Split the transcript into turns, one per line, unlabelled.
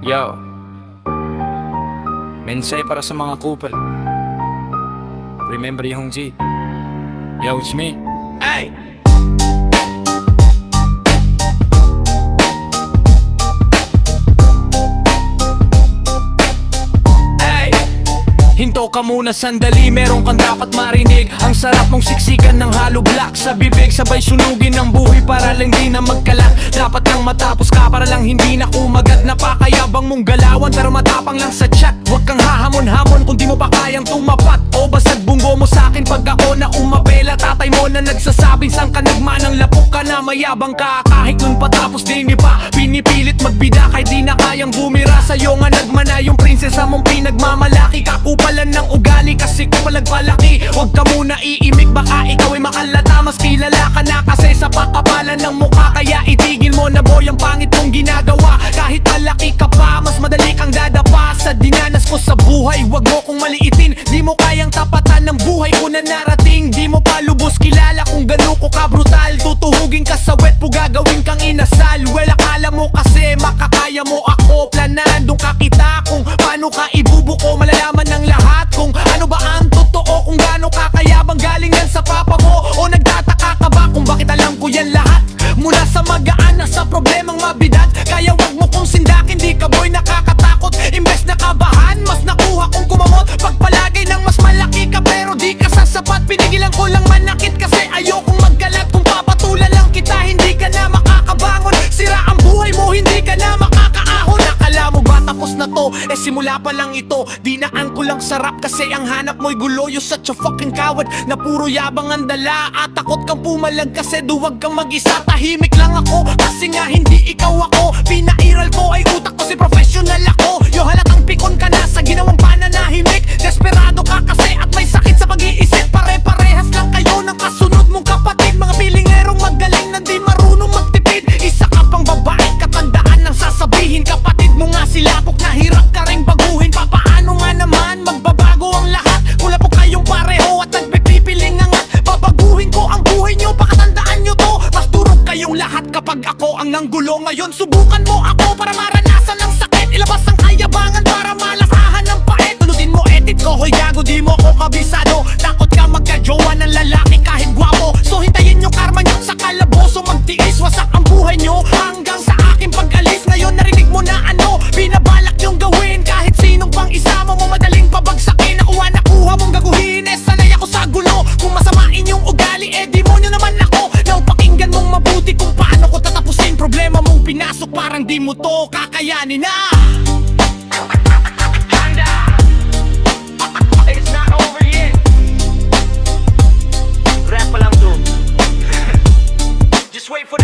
Yo, mensahe para sa mga couple. Remember yung G. Yo, it's me. Ay! Hinto ka muna sandali, meron kang dapat marinig. Ang sarap mong siksikan ng hollow block sa bibig, sabay sunugin ng buhay para lang di na magkalat. Dapat nang matapos ka para lang hindi na kumagat. Napakayabang mong galawan pero matapang lang sa chat. Huwag kang hahamon-hamon kung di mo pa kayang tumapat. O basag bunggo mo sa'kin pag ako na umapela. Tatay mo na nagsasabing sang ka nagmanang lapok ka na mayabang ka. Kahit nun patapos din pa pinipilit magbida kahit di na kayang bumira. Sa'yo nga nagmana yung prinsesa mong pinagmamalaki. Kakupalan ng ugali kasi kapalagpalaki. Huwag ka muna iimik baka ikaw ay makalata. Mas kilala ka na kasi sa pakapalan ng mukha. Kaya itigil mo na boy ang pangit mong ginagawa. Kahit malaki ka pa, mas madali kang dadapa. Sa dinanas ko sa buhay, wag mo kong maliitin. Di mo kayang tapatan ng buhay ko na narating. Di mo pa lubos kilala kung gano'n ko ka brutal. Tutuhugin ka sa wet po gagawin kang inasal. Well akala mo kasi makakaya mo ako. Planan doon ka kita kung paano ka ibubuko. Malalaman ng lahat kung ano ba ang totoo. Kung gaano kakayabang galing yan sa papa mo. O nagtataka ka ba kung bakit alam ko yan lahat? Mula sa magaan na sa problemang mabidad. Kaya wag mo kong sindakin, di ka boy nakakatakot. Imbes na kabahan, mas nakuha kong kumamot. Pagpalagay ng mas malaki ka pero di ka sasapat. Pinigilan ko lang manakit kasi ayokong magkalat. Kung papatulan lang kita, hindi ka na makakabangon. Sira ang buhay mo, hindi ka na makakaahon. Akala mo ba tapos na to? Eh simula pa lang ito. Dinaan ko lang sarap kasi ang hanap mo'y gulo. You're such a fucking coward na puro yabang ang dala. At takot kang pumalag kasi duwag kang mag-isa. Tahimik lang ako kasi nga hindi ikaw ako. Pinairal ko ay utak ko si professional ako. Yo halatang pikon ka na sa ginawang pananahimik. Desperado ka kasi at may sakit sa pag-iisip. Pare-parehas lang kayo ng kasunod mong kapatid. Mga pilingerong magaling na di marunong magtipid. Isa ka pang babae, katandaan ng sasabihin. Kapatid mo nga silapok na hirap ka rin baguhin. Papaano nga naman magbabago ang lahat? Kung lapok kayong pareho at nagpipipiling angat. Babaguhin ko ang buhay nyo, pakatandaan nyo to. Mas durog kayong lahat kapag ako ang nanggulo. Ngayon subukan mo ako para maranasan ng sakit. Ilabas ang kayabangan para malasahan ng pait. Tulutin mo edit ko, hoy gago di mo ko kabisado. Takot ka magka-jowa ng lalaki kahit gwapo. So hintayin nyo karma nyo sa kalaboso. Magtiis, wasak ang buhay nyo hanggang sa aking pag-alis. Ngayon narinig mo na ano binabalak yung gawin. Kahit sinong pang isama mo madaling pabagsakin. Nakuha mong gaguhin, eh sanay ako sa gulo. Kung masamain yung ugali, eh demonyo naman ako. Nang pakinggan mong mabuti kung paano ko tatapusin. Problema mong pinasok parang di mo to kakayanin na.
It's not over yet. Rap pa lang to. Just wait for